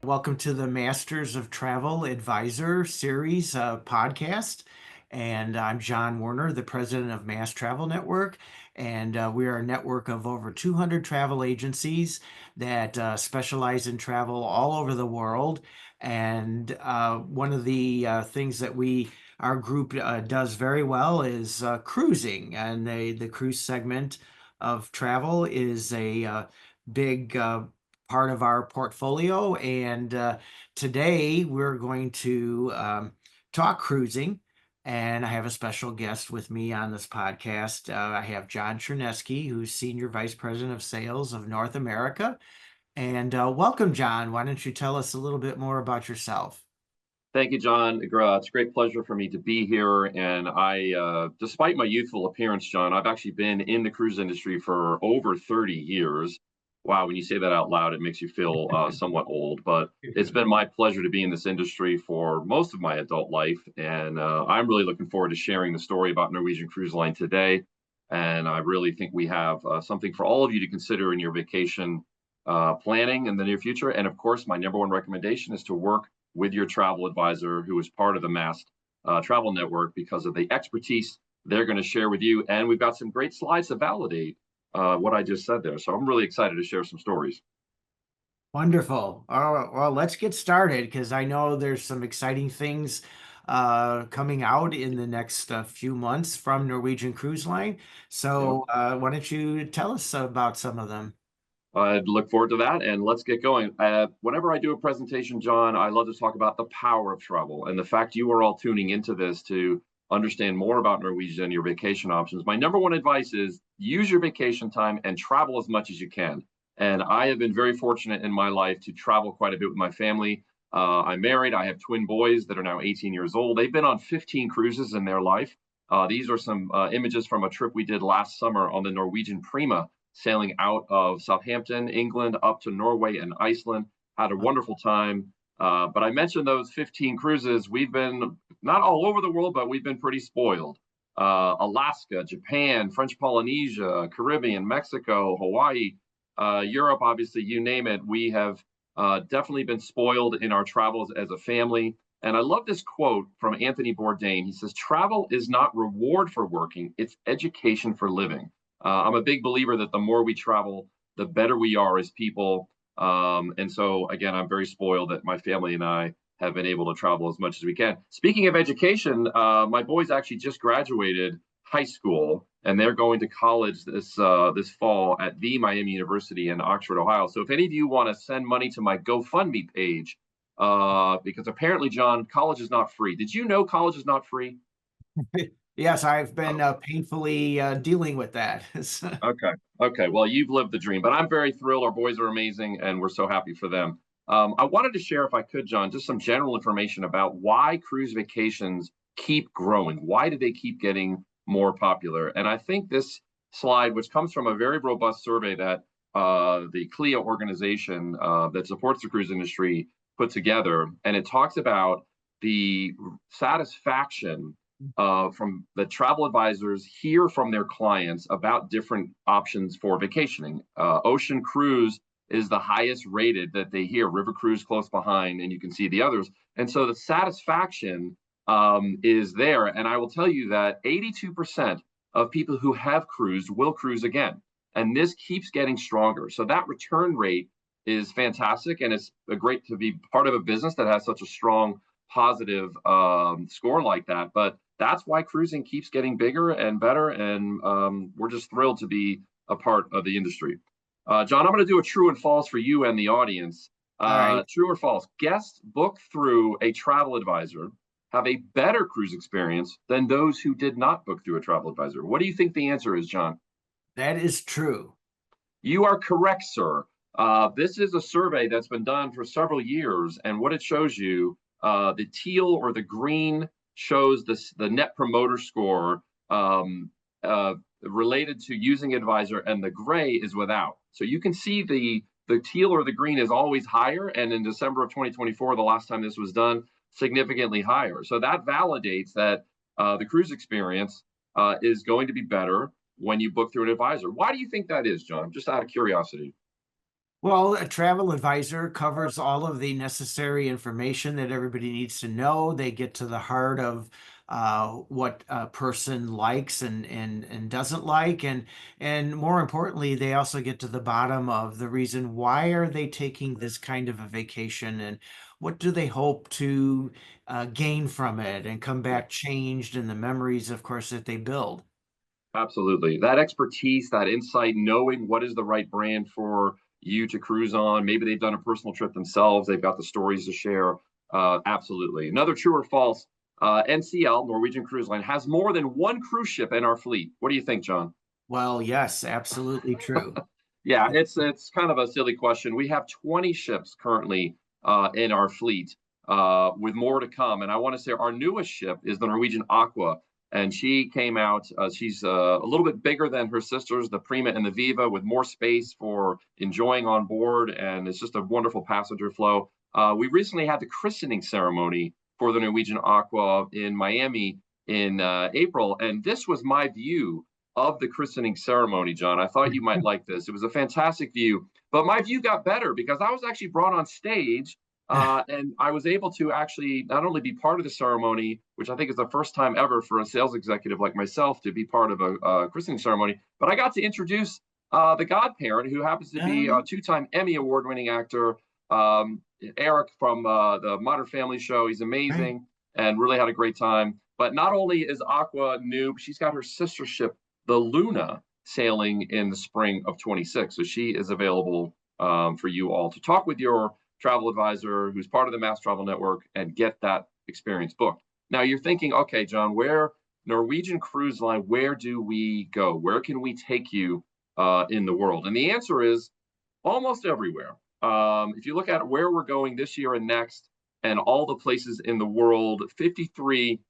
Welcome to the Masters of Travel Advisor series podcast. And I'm John Werner, the president of MAST Travel Network. And we are a network of over 200 travel agencies that specialize in travel all over the world. And one of the things that our group does very well is cruising. And the cruise segment of travel is a big part of our portfolio. And today we're going to talk cruising. And I have a special guest with me on this podcast. I have John Chernesky, who's Senior Vice President of Sales of North America. And welcome, John. Why don't you tell us a little bit more about yourself? Thank you, John. It's a great pleasure for me to be here. And despite my youthful appearance, John, I've actually been in the cruise industry for over 30 years. Wow, when you say that out loud, it makes you feel somewhat old. But it's been my pleasure to be in this industry for most of my adult life. And I'm really looking forward to sharing the story about Norwegian Cruise Line today. And I really think we have something for all of you to consider in your vacation planning in the near future. And of course, my number one recommendation is to work with your travel advisor who is part of the MAST travel network because of the expertise they're going to share with you. And we've got some great slides to validate what I just said there. So I'm really excited to share some stories. Wonderful. All right, well, let's get started because I know there's some exciting things coming out in the next few months from Norwegian Cruise Line. Yep. So why don't you tell us about some of them? I'd look forward to that, and let's get going. Whenever I do a presentation, John, I love to talk about the power of travel and the fact you are all tuning into this to understand more about Norwegian and your vacation options. My number one advice is use your vacation time and travel as much as you can. And I have been very fortunate in my life to travel quite a bit with my family. I'm married. I have twin boys that are now 18 years old. They've been on 15 cruises in their life. These are some images from a trip we did last summer on the Norwegian Prima, sailing out of Southampton, England, up to Norway and Iceland. Had a wonderful time. But I mentioned those 15 cruises. We've been not all over the world, but we've been pretty spoiled. Alaska, Japan, French Polynesia, Caribbean, Mexico, Hawaii, Europe, obviously, you name it. We have definitely been spoiled in our travels as a family. And I love this quote from Anthony Bourdain. He says, "Travel is not reward for working, it's education for living." I'm a big believer that the more we travel, the better we are as people. And so, again, I'm very spoiled that my family and I have been able to travel as much as we can. Speaking of education, my boys actually just graduated high school, and they're going to college this fall at the Miami University in Oxford, Ohio. So if any of you want to send money to my GoFundMe page, because apparently, John, college is not free. Did you know college is not free? Yes, I've been painfully dealing with that. Okay. Okay. Well, you've lived the dream, but I'm very thrilled. Our boys are amazing, and we're so happy for them. I wanted to share, if I could, John, just some general information about why cruise vacations keep growing. Why do they keep getting more popular? And I think this slide, which comes from a very robust survey that the CLIA organization that supports the cruise industry put together, and it talks about the satisfaction from the travel advisors hear from their clients about different options for vacationing. Ocean cruise is the highest rated that they hear, river cruise close behind, and you can see the others. And so the satisfaction is there. And I will tell you that 82% of people who have cruised will cruise again. And this keeps getting stronger. So that return rate is fantastic. And it's great to be part of a business that has such a strong positive score like that. But that's why cruising keeps getting bigger and better. And we're just thrilled to be a part of the industry. John, I'm going to do a true and false for you and the audience. All right. True or false? Guests booked through a travel advisor have a better cruise experience than those who did not book through a travel advisor. What do you think the answer is, John? That is true. You are correct, sir. This is a survey that's been done for several years, and what it shows you, the teal or the green shows the net promoter score related to using advisor, and the gray is without. So you can see the teal or the green is always higher, and in December of 2024, the last time this was done, significantly higher. So that validates that the cruise experience is going to be better when you book through an advisor. Why do you think that is, John? Just out of curiosity. Well, a travel advisor covers all of the necessary information that everybody needs to know. They get to the heart of what a person likes and doesn't like, and more importantly, they also get to the bottom of the reason why are they taking this kind of a vacation, and what do they hope to gain from it, and come Yeah. back changed, and the memories, of course, that they build. Absolutely. That expertise, that insight, knowing what is the right brand for you to cruise on. Maybe they've done a personal trip themselves. They've got the stories to share. Absolutely. Another true or false, NCL, Norwegian Cruise Line, has more than one cruise ship in our fleet. What do you think, John? Well, yes, absolutely true. Yeah, it's kind of a silly question. We have 20 ships currently in our fleet, with more to come. And I want to say our newest ship is the Norwegian Aqua, and she came out. She's a little bit bigger than her sisters, the Prima and the Viva, with more space for enjoying on board, and it's just a wonderful passenger flow. We recently had the christening ceremony for the Norwegian Aqua in Miami in April, and this was my view of the christening ceremony, John. I thought you might like this. It was a fantastic view, but my view got better because I was actually brought on stage, and I was able to actually not only be part of the ceremony, which I think is the first time ever for a sales executive like myself to be part of a christening ceremony, but I got to introduce the godparent, who happens to be a Um, two-time Emmy award-winning actor, Eric from the Modern Family show. He's right. amazing and really had a great time. But not only is Aqua new, she's got her sister ship, the Luna, sailing in the spring of 26. So she is available for you all to talk with your travel advisor who's part of the Mass Travel Network and get that experience booked. Now you're thinking, okay, John, where Norwegian Cruise Line, where do we go? Where can we take you in the world? And the answer is almost everywhere. If you look at where we're going this year and next, and all the places in the world, 53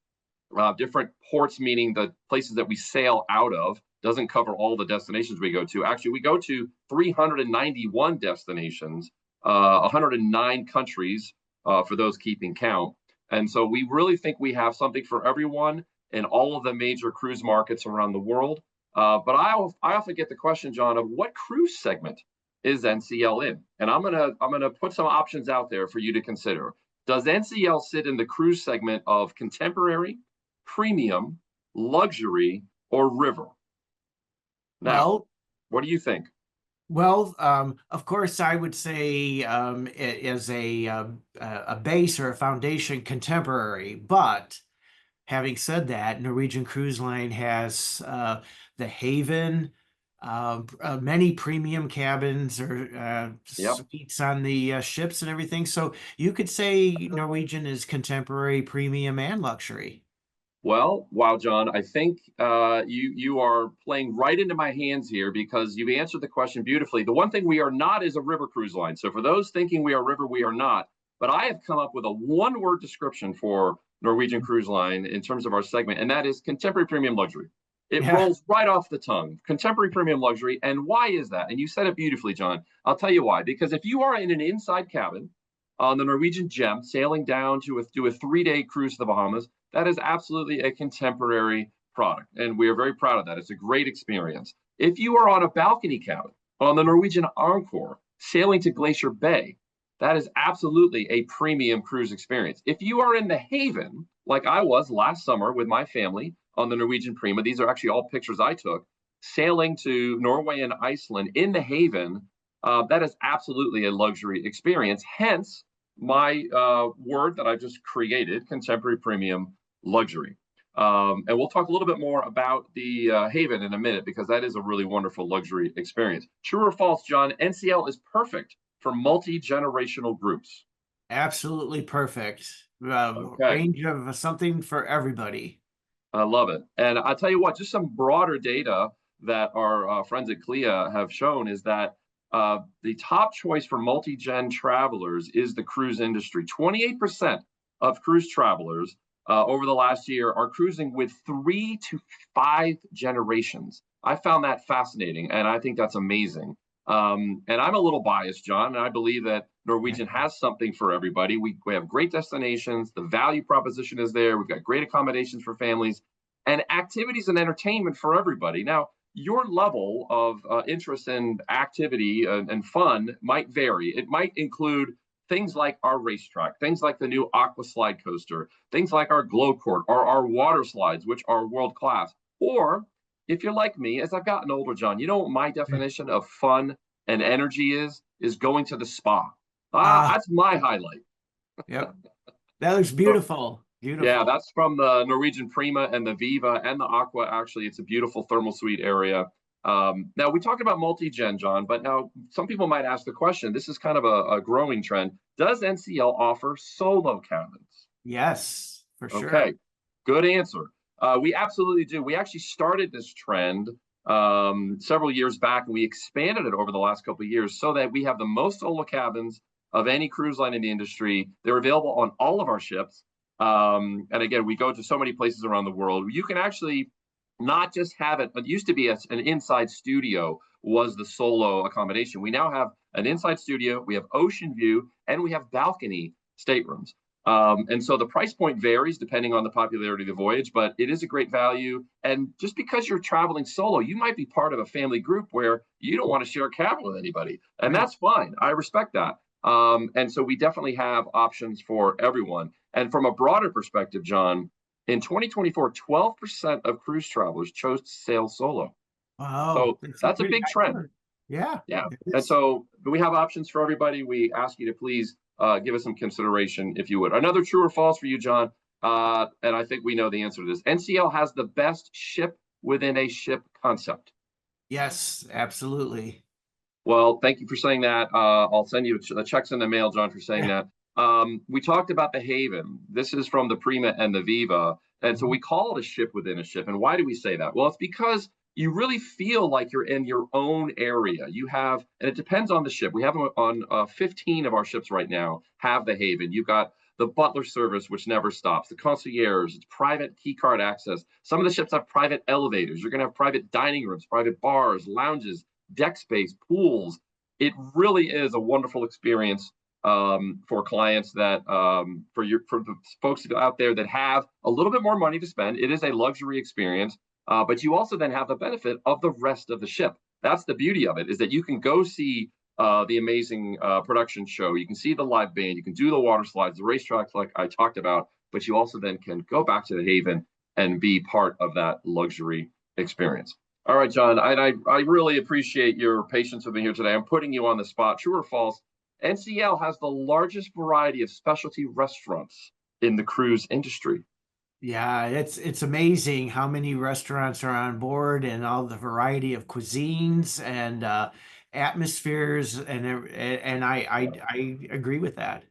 different ports, meaning the places that we sail out of, doesn't cover all the destinations we go to. Actually, we go to 391 destinations, 109 countries for those keeping count. And so we really think we have something for everyone in all of the major cruise markets around the world. But I often get the question, John, of what cruise segment is NCL in? And I'm gonna put some options out there for you to consider. Does NCL sit in the cruise segment of contemporary, premium, luxury, or river? Now, Well, what do you think? of course, I would say as a base or a foundation, contemporary. But having said that, Norwegian Cruise Line has the Haven, many premium cabins or Yep. suites on the ships and everything. So you could say Norwegian is contemporary, premium, and luxury. Well, wow, John, I think you are playing right into my hands here because you've answered the question beautifully. The one thing we are not is a river cruise line. So for those thinking we are river, we are not. But I have come up with a one-word description for Norwegian Cruise Line in terms of our segment, and that is contemporary premium luxury. It Yeah. rolls right off the tongue. Contemporary premium luxury. And why is that? And you said it beautifully, John. I'll tell you why. Because if you are in an inside cabin on the Norwegian Gem, sailing down to a 3-day cruise to the Bahamas, that is absolutely a contemporary product. And we are very proud of that. It's a great experience. If you are on a balcony cabin on the Norwegian Encore, sailing to Glacier Bay, that is absolutely a premium cruise experience. If you are in the Haven, like I was last summer with my family on the Norwegian Prima, these are actually all pictures I took, sailing to Norway and Iceland in the Haven, that is absolutely a luxury experience. Hence, my word that I've just created, contemporary premium luxury. And we'll talk a little bit more about the Haven in a minute because that is a really wonderful luxury experience. True or false, John? NCL is perfect for multi-generational groups. Absolutely perfect. Okay, Range of something for everybody. I love it. And I'll tell you what, just some broader data that our friends at CLIA have shown is that the top choice for multi-gen travelers is the cruise industry. 28% of cruise travelers over the last year are cruising with 3 to 5 generations. I found that fascinating, and I think that's amazing. And I'm a little biased, John, and I believe that Norwegian has something for everybody. We have great destinations. The value proposition is there. We've got great accommodations for families and activities and entertainment for everybody. Now, your level of interest and activity and fun might vary. It might include things like our racetrack, things like the new Aqua slide coaster, things like our glow court or our water slides, which are world class. Or if you're like me, as I've gotten older, John, you know what my definition of fun and energy is going to the spa. Ah, That's my highlight. yep. That looks So, beautiful. yeah, Beautiful. that's from the Norwegian Prima and the Viva and the Aqua. Actually, it's a beautiful thermal suite area. Now, we talked about multi-gen, John, but now some people might ask the question, this is kind of a growing trend. Does NCL offer solo cabins? Yes, for sure. Okay, good answer. We absolutely do. We actually started this trend several years back, and we expanded it over the last couple of years so that we have the most solo cabins of any cruise line in the industry. They're available on all of our ships. And again, we go to so many places around the world. You can actually not just have it. It used to be an inside studio was the solo accommodation. We now have an inside studio, we have ocean view, and we have balcony staterooms. And so the price point varies depending on the popularity of the voyage, but it is a great value. And just because you're traveling solo, you might be part of a family group where you don't want to share a cabin with anybody. And Right. that's fine. I respect that. And so we definitely have options for everyone. And from a broader perspective, John, in 2024, 12% of cruise travelers chose to sail solo. Wow, So that's a that's a pretty big high trend. number. Yeah, Yeah. it And is. so we have options for everybody. We ask you to please give us some consideration if you would. Another true or false for you, John, and I think we know the answer to this. NCL has the best ship within a ship concept. Yes, absolutely. Well, thank you for saying that. I'll send you the checks in the mail, John, for saying Yeah. that. We talked about the Haven. This is from the Prima and the Viva. And so Mhm. we call it a ship within a ship. And why do we say that? Well, it's because you really feel like you're in your own area. You have, and it depends on the ship. We have them on 15 of our ships right now, have the Haven. You've got the butler service, which never stops, the concierge, it's private key card access. Some of the ships have private elevators. You're going to have private dining rooms, private bars, lounges, deck space, pools. It really is a wonderful experience for clients that for the folks out there that have a little bit more money to spend. It is a luxury experience, but you also then have the benefit of the rest of the ship. That's the beauty of it, is that you can go see the amazing production show. You can see the live band. You can do the water slides, the racetracks, like I talked about. But you also then can go back to the Haven and be part of that luxury experience. All right, John, I really appreciate your patience with me here today. I'm putting you on the spot. True or false? NCL has the largest variety of specialty restaurants in the cruise industry. Yeah, it's amazing how many restaurants are on board and all the variety of cuisines and atmospheres and I agree with that.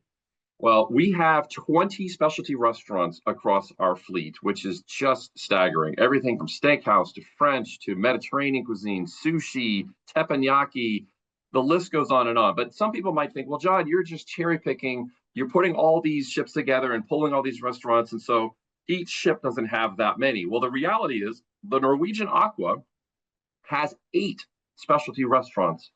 Well, we have 20 specialty restaurants across our fleet, which is just staggering. Everything from steakhouse to French to Mediterranean cuisine, sushi, teppanyaki, the list goes on and on. But some people might think, well, John, you're just cherry picking. You're putting all these ships together and pulling all these restaurants. And so each ship doesn't have that many. Well, the reality is the Norwegian Aqua has 8 specialty restaurants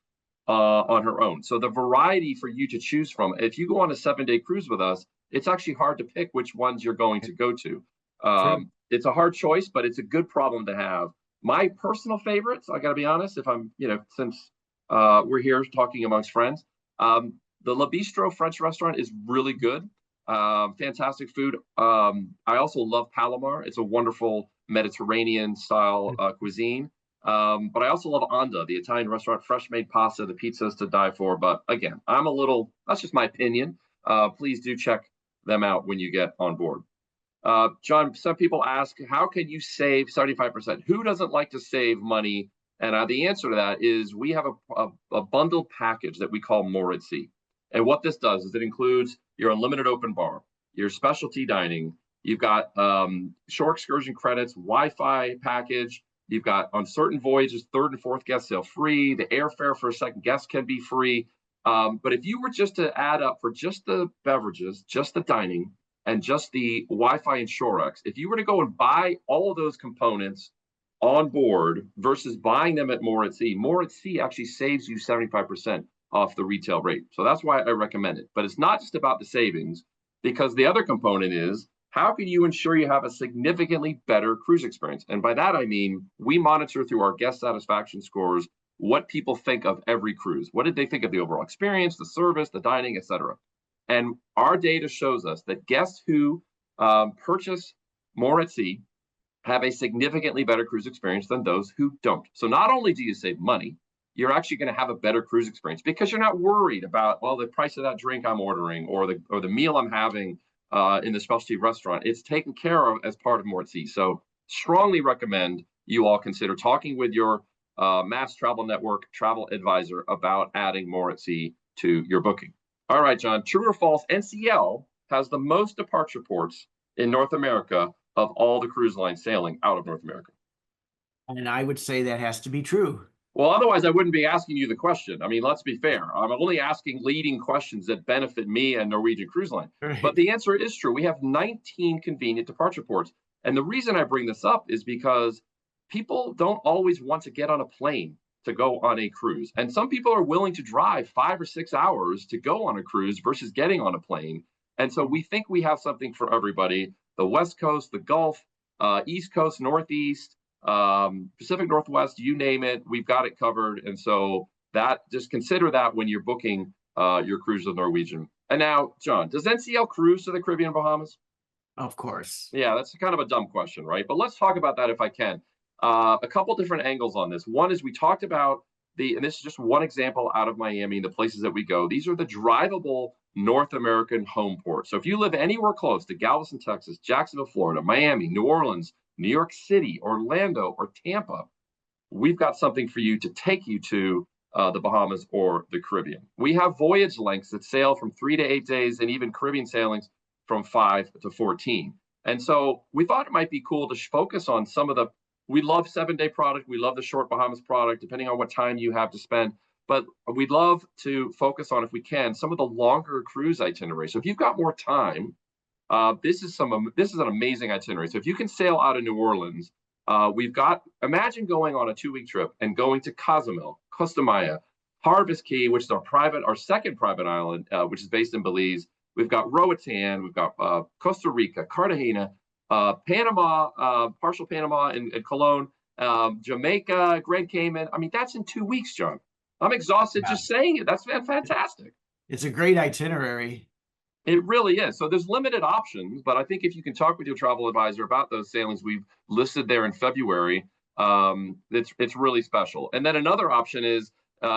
on her own. So the variety for you to choose from, if you go on a 7-day cruise with us, it's actually hard to pick which ones you're going to go to. True. It's a hard choice, but it's a good problem to have. My personal favorites, I got to be honest, if I'm, since we're here talking amongst friends, the La Bistro French restaurant is really good. Fantastic food. I also love Palomar. It's a wonderful Mediterranean style cuisine. But I also love Onda, the Italian restaurant, fresh made pasta, the pizzas to die for. But again, that's just my opinion. Please do check them out when you get on board. John, some people ask, how can you save 75%? Who doesn't like to save money? And the answer to that is we have a bundled package that we call More at Sea. And what this does is it includes your unlimited open bar, your specialty dining, you've got shore excursion credits, Wi-Fi package, you've got on certain voyages, third and fourth guest sail free, the airfare for a second guest can be free. But if you were just to add up for just the beverages, just the dining, and just the Wi-Fi and ShoreX, if you were to go and buy all of those components on board versus buying them at More at Sea actually saves you 75% off the retail rate. So that's why I recommend it. But it's not just about the savings, because the other component is How can you ensure you have a significantly better cruise experience? And by that, I mean, we monitor through our guest satisfaction scores what people think of every cruise. What did they think of the overall experience, the service, the dining, etc.? And our data shows us that guests who purchase more at sea have a significantly better cruise experience than those who don't. So not only do you save money, you're actually going to have a better cruise experience because you're not worried about, well, the price of that drink I'm ordering or the meal I'm having in the specialty restaurant. It's taken care of as part of more at sea. So strongly recommend you all consider talking with your MAST Travel Network travel advisor about adding more at sea to your booking. All right, John, true or false, NCL has the most departure ports in North America of all the cruise lines sailing out of North America. And I would say that has to be true. Well, otherwise I wouldn't be asking you the question. I mean, let's be fair. I'm only asking leading questions that benefit me and Norwegian Cruise Line. But Right. the answer is true. We have 19 convenient departure ports. And the reason I bring this up is because people don't always want to get on a plane to go on a cruise. And some people are willing to drive 5 or 6 hours to go on a cruise versus getting on a plane. And so we think we have something for everybody. The West Coast, the Gulf, East Coast, Northeast, Pacific Northwest, you name it, we've got it covered. And so that, just consider that when you're booking your cruise with Norwegian. And now, John, does NCL cruise to the Caribbean and Bahamas? Of course. Yeah, that's kind of a dumb question, right? But let's talk about that if I can. A couple different angles on this. One is we talked about and this is just one example out of Miami, the places that we go. These are the drivable North American home ports. So if you live anywhere close to Galveston, Texas, Jacksonville, Florida, Miami, New Orleans, New York City, Orlando, or Tampa, we've got something for you to take you to the Bahamas or the Caribbean. We have voyage lengths that sail from 3 to 8 days and even Caribbean sailings from 5 to 14. And so we thought it might be cool to focus on some of we love 7 day product. We love the short Bahamas product, depending on what time you have to spend. But we'd love to focus on, if we can, some of the longer cruise itineraries. So if you've got more time, this is an amazing itinerary. So if you can sail out of New Orleans, imagine going on a 2 week trip and going to Cozumel, Costa Maya, Harvest Key, which is our second private island, which is based in Belize. We've got Roatan, we've got Costa Rica, Cartagena, Panama, partial Panama and Cologne, Jamaica, Grand Cayman. I mean, that's in 2 weeks, John. I'm exhausted Yeah. just saying it. That's fantastic. It's a great itinerary. It really is. So there's limited options, but I think if you can talk with your travel advisor about those sailings we've listed there in February, it's really special. And then another option is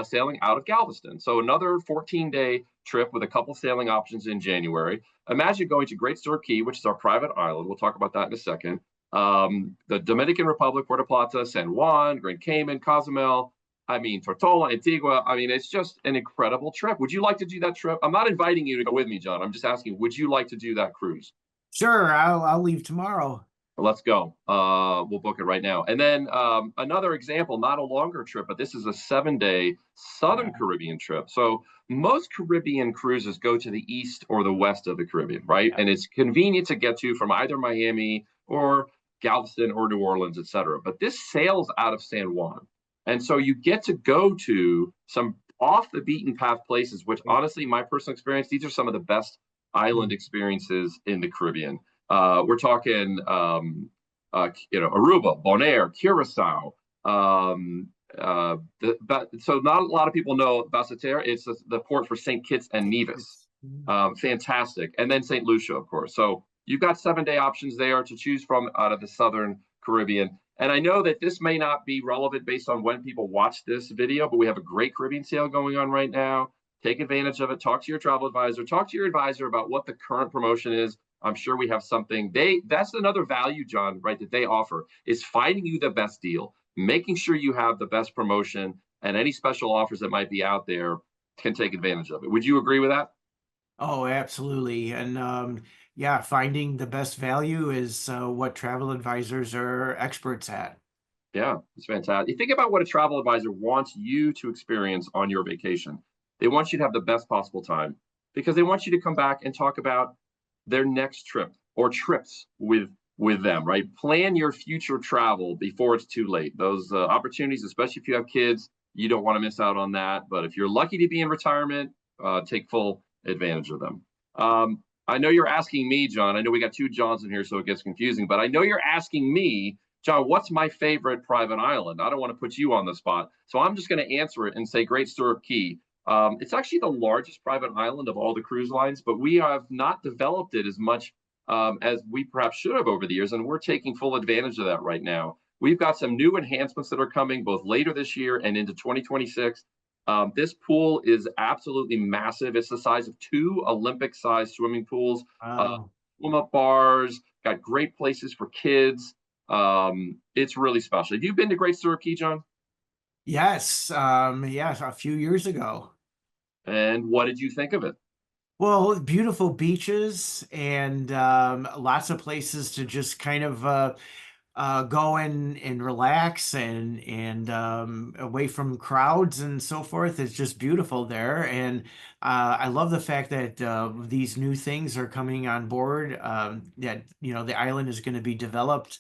sailing out of Galveston. So another 14-day trip with a couple sailing options in January. Imagine going to Great Stirrup Key, which is our private island. We'll talk about that in a second. The Dominican Republic, Puerto Plata, San Juan, Grand Cayman, Cozumel. I mean, Tortola, Antigua. I mean, it's just an incredible trip. Would you like to do that trip? I'm not inviting you to go with me, John. I'm just asking, would you like to do that cruise? Sure, I'll leave tomorrow. Let's go. We'll book it right now. And then another example, not a longer trip, but this is a 7 day Southern Caribbean trip. So most Caribbean cruises go to the east or the west of the Caribbean, right? Yeah. And it's convenient to get to from either Miami or Galveston or New Orleans, et cetera. But this sails out of San Juan. And so you get to go to some off the beaten path places, which honestly, my personal experience, these are some of the best island experiences in the Caribbean. We're talking, Aruba, Bonaire, Curacao. So not a lot of people know Basseterre. It's the port for St. Kitts and Nevis. Fantastic. And then St. Lucia, of course. So you've got 7 day options there to choose from out of the Southern Caribbean. And I know that this may not be relevant based on when people watch this video, but we have a great Caribbean sale going on right now. Take advantage of it. Talk to your travel advisor. Talk to your advisor about what the current promotion is. I'm sure we have something. That's another value, John, right, that they offer, is finding you the best deal, making sure you have the best promotion, and any special offers that might be out there can take advantage of it. Would you agree with that? Oh, absolutely. And yeah, finding the best value is what travel advisors are experts at. Yeah, it's fantastic. You think about what a travel advisor wants you to experience on your vacation. They want you to have the best possible time because they want you to come back and talk about their next trip or trips with them, right? Plan your future travel before it's too late. Those opportunities, especially if you have kids, you don't want to miss out on that. But if you're lucky to be in retirement, take full advantage of them. I know you're asking me, John. I know we got two Johns in here, so it gets confusing, but I know you're asking me, John, what's my favorite private island? I don't want to put you on the spot. So I'm just going to answer it and say Great Stirrup Key. It's actually the largest private island of all the cruise lines, but we have not developed it as much as we perhaps should have over the years, and we're taking full advantage of that right now. We've got some new enhancements that are coming both later this year and into 2026. This pool is absolutely massive. It's the size of two Olympic-sized swimming pools. Uh, Wow. Swim-up bars, got great places for kids. It's really special. Have you been to Great Stirrup Key, John? Yes, yes, a few years ago. And what did you think of it? Well, beautiful beaches and lots of places to just kind of go and relax and away from crowds and so forth. It's just beautiful there, and I love the fact that these new things are coming on board. That the island is going to be developed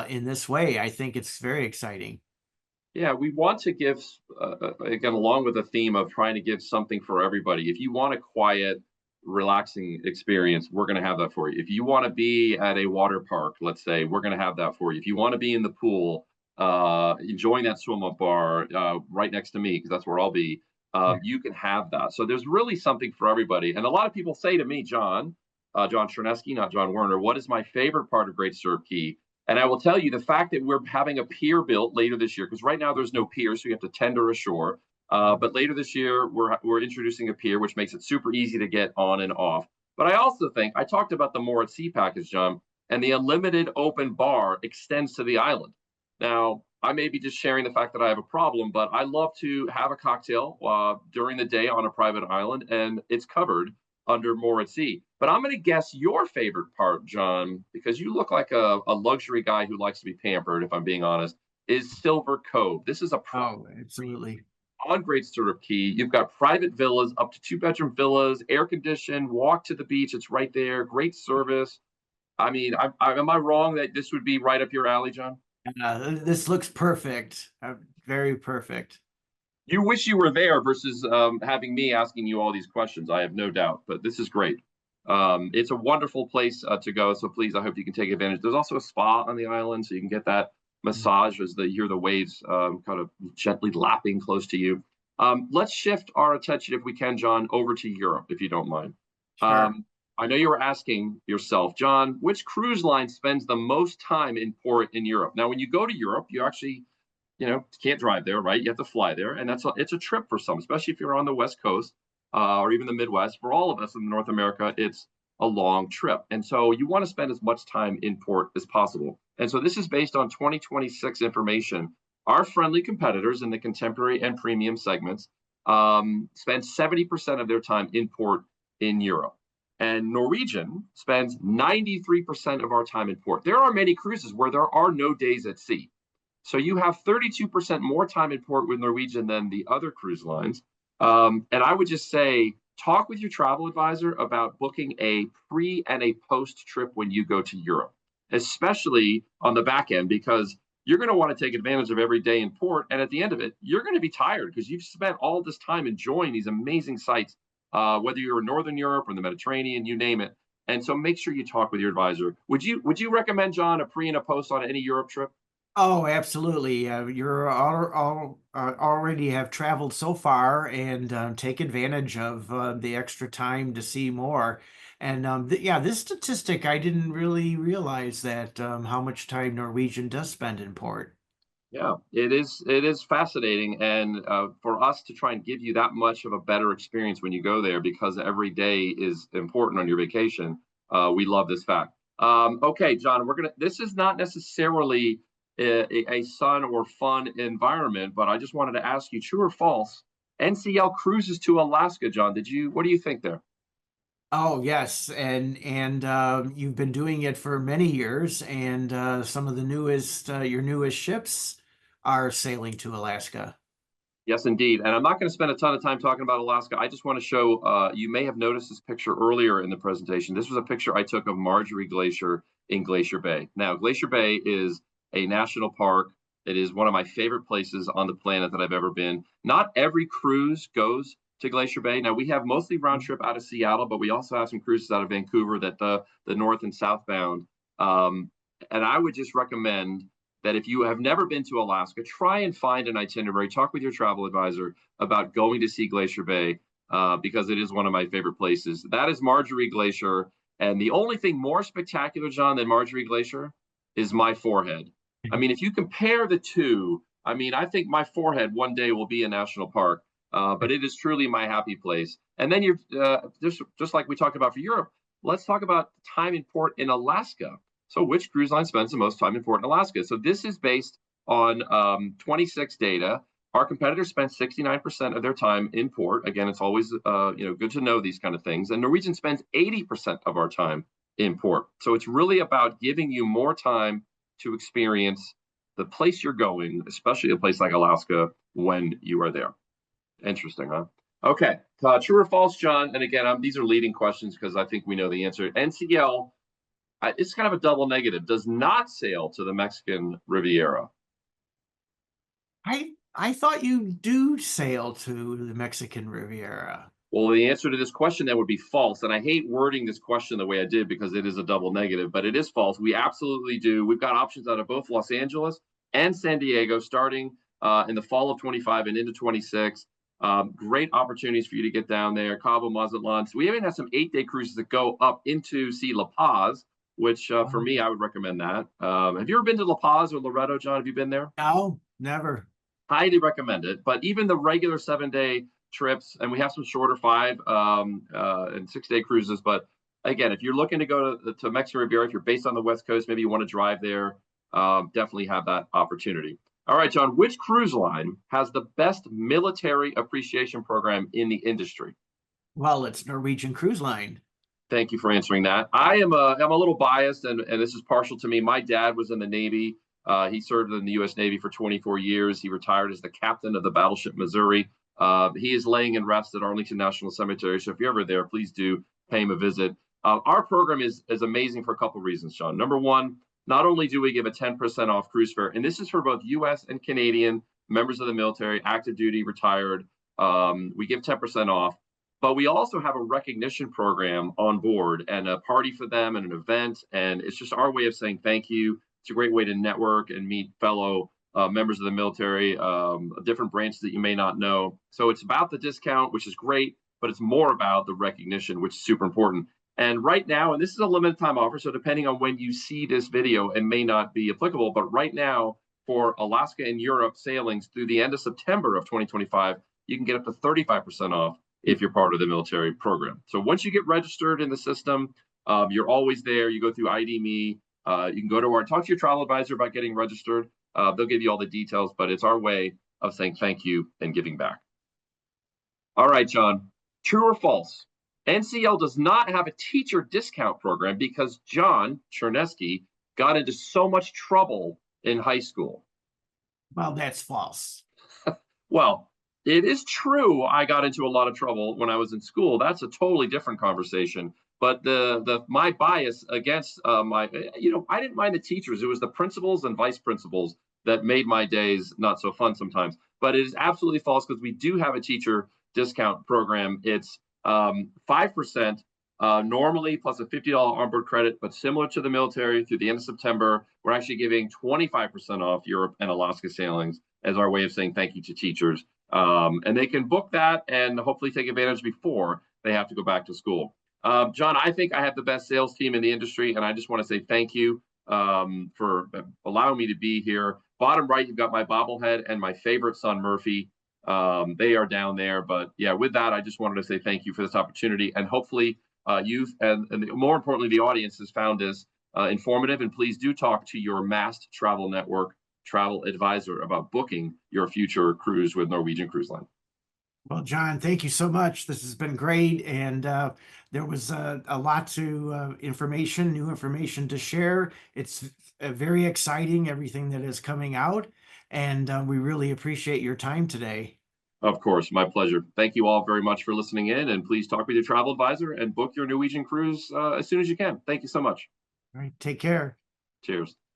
in this way. I think it's very exciting. Yeah, we want to give, again, along with the theme of trying to give something for everybody. If you want a quiet, relaxing experience, we're going to have that for you. If you want to be at a water park, let's say, we're going to have that for you. If you want to be in the pool, enjoying that swim up bar right next to me, because that's where I'll be, you can have that. So there's really something for everybody. And a lot of people say to me, John Chernesky, not John Werner, what is my favorite part of Great Stirrup Key? And I will tell you the fact that we're having a pier built later this year, because right now there's no pier, so you have to tender ashore. But later this year, we're introducing a pier, which makes it super easy to get on and off. But I also think I talked about the More at Sea package, John, and the unlimited open bar extends to the island. Now, I may be just sharing the fact that I have a problem, but I love to have a cocktail during the day on a private island, and it's covered under More at Sea. But I'm going to guess your favorite part, John, because you look like a luxury guy who likes to be pampered, if I'm being honest, is Silver Cove. This is a Oh, absolutely. on Great Stirrup Key. You've got private villas, up to two-bedroom villas, air conditioned, walk to the beach. It's right there. Great service. I mean, am I wrong that this would be right up your alley, John? This looks perfect. Very perfect. You wish you were there versus having me asking you all these questions. I have no doubt, but this is great. It's a wonderful place to go. So please, I hope you can take advantage. There's also a spa on the island, so you can get that massage as you hear the waves kind of gently lapping close to you. Let's shift our attention, if we can, John, over to Europe, if you don't mind. Sure. Um, I know you were asking yourself, John, which cruise line spends the most time in port in Europe? Now, when you go to Europe, you actually can't drive there, right? You have to fly there, and it's a trip for some, especially if you're on the West Coast or even the Midwest. For all of us in North America, it's a long trip, and so you want to spend as much time in port as possible. And so this is based on 2026 information. Our friendly competitors in the contemporary and premium segments spend 70% of their time in port in Europe. And Norwegian spends 93% of our time in port. There are many cruises where there are no days at sea. So you have 32% more time in port with Norwegian than the other cruise lines. And I would just say, talk with your travel advisor about booking a pre and a post trip when you go to Europe, especially on the back end, because you're going to want to take advantage of every day in port. And at the end of it, you're going to be tired because you've spent all this time enjoying these amazing sites, whether you're in Northern Europe or the Mediterranean, you name it. And so make sure you talk with your advisor. Would you recommend, John, a pre and a post on any Europe trip? Oh, absolutely. You're already have traveled so far and take advantage of the extra time to see more. And yeah, this statistic, I didn't really realize that how much time Norwegian does spend in port. Yeah, it is fascinating, and for us to try and give you that much of a better experience when you go there, because every day is important on your vacation. We love this fact. Okay, John, we're gonna. This is not necessarily a sun or fun environment, but I just wanted to ask you, true or false? NCL cruises to Alaska, John. Did you? What do you think there? Oh, yes, and you've been doing it for many years, and some of the newest your newest ships are sailing to Alaska. Yes, indeed. And I'm not going to spend a ton of time talking about Alaska. I just want to show, you may have noticed this picture earlier in the presentation. This was a picture I took of Marjorie Glacier in Glacier Bay. Now, Glacier Bay is a national park. It is one of my favorite places on the planet that I've ever been. Not every cruise goes to Glacier Bay. Now we have mostly round trip out of Seattle, but we also have some cruises out of Vancouver that the north and southbound. Um, and I would just recommend that if you have never been to Alaska, try and find an itinerary. Talk with your travel advisor about going to see Glacier Bay because it is one of my favorite places. That is Marjorie Glacier. And the only thing more spectacular, John, than Marjorie Glacier is my forehead. I mean, if you compare the two, I mean, I think my forehead one day will be a national park, but it is truly my happy place. And then you're just like we talked about for Europe. Let's talk about time in port in Alaska. So, which cruise line spends the most time in port in Alaska? So, this is based on 26 data. Our competitors spend 69% of their time in port. Again, it's always good to know these kind of things. And Norwegian spends 80% of our time in port. So it's really about giving you more time to experience the place you're going, especially a place like Alaska, when you are there. Interesting, huh? Okay, true or false, John? And again, these are leading questions because I think we know the answer. NCL, it's kind of a double negative, does not sail to the Mexican Riviera. I thought you do sail to the Mexican Riviera. Well, the answer to this question then would be false. And I hate wording this question the way I did because it is a double negative, but it is false. We absolutely do. We've got options out of both Los Angeles and San Diego starting in the fall of 25 and into 26. Great opportunities for you to get down there. Cabo, Mazatlan. So we even have some 8-day cruises that go up into see La Paz, which for me, I would recommend that. Have you ever been to La Paz or Loreto, John? Have you been there? No, never. Highly recommend it. But even the regular 7-day trips, and we have some shorter 5 and 6-day cruises. But again, if you're looking to go to Mexican Riviera, if you're based on the West Coast, maybe you want to drive there, definitely have that opportunity. All right, John, which cruise line has the best military appreciation program in the industry? Well, it's Norwegian Cruise Line. Thank you for answering that. I'm a little biased, and this is partial to me. My dad was in the Navy. He served in the U.S. Navy for 24 years. He retired as the captain of the battleship Missouri. He is laying in rest at Arlington National Cemetery. So if you're ever there, please do pay him a visit. Our program is amazing for a couple of reasons, John. Number one, not only do we give a 10% off cruise fare, and this is for both U.S. and Canadian members of the military, active duty, retired. We give 10% off, but we also have a recognition program on board and a party for them and an event. And it's just our way of saying thank you. It's a great way to network and meet fellow members of the military, different branches that you may not know. So it's about the discount, which is great, but it's more about the recognition, which is super important. And right now, and this is a limited time offer, so depending on when you see this video, it may not be applicable, but right now for Alaska and Europe sailings through the end of September of 2025, you can get up to 35% off if you're part of the military program. So once you get registered in the system, you're always there. You go through ID Me. You can go to talk to your travel advisor about getting registered. They'll give you all the details, but it's our way of saying thank you and giving back. All right, John, true or false? NCL does not have a teacher discount program because John Chernesky got into so much trouble in high school. Well, that's false. Well, it is true I got into a lot of trouble when I was in school. That's a totally different conversation. But my bias against I didn't mind the teachers. It was the principals and vice principals that made my days not so fun sometimes. But it is absolutely false because we do have a teacher discount program. It's 5% normally plus a $50 onboard credit, but similar to the military through the end of September, we're actually giving 25% off Europe and Alaska sailings as our way of saying thank you to teachers. And they can book that and hopefully take advantage before they have to go back to school. John, I think I have the best sales team in the industry, and I just want to say thank you for allowing me to be here. Bottom right, you've got my bobblehead and my favorite son, Murphy. They are down there. But yeah, with that, I just wanted to say thank you for this opportunity. And hopefully you've, and more importantly, the audience has found this informative. And please do talk to your MAST Travel Network travel advisor about booking your future cruise with Norwegian Cruise Line. Well, John, thank you so much. This has been great. And there was a lot to new information to share. It's very exciting, everything that is coming out. And we really appreciate your time today. Of course, my pleasure. Thank you all very much for listening in. And please talk with your travel advisor and book your Norwegian cruise as soon as you can. Thank you so much. All right, take care. Cheers.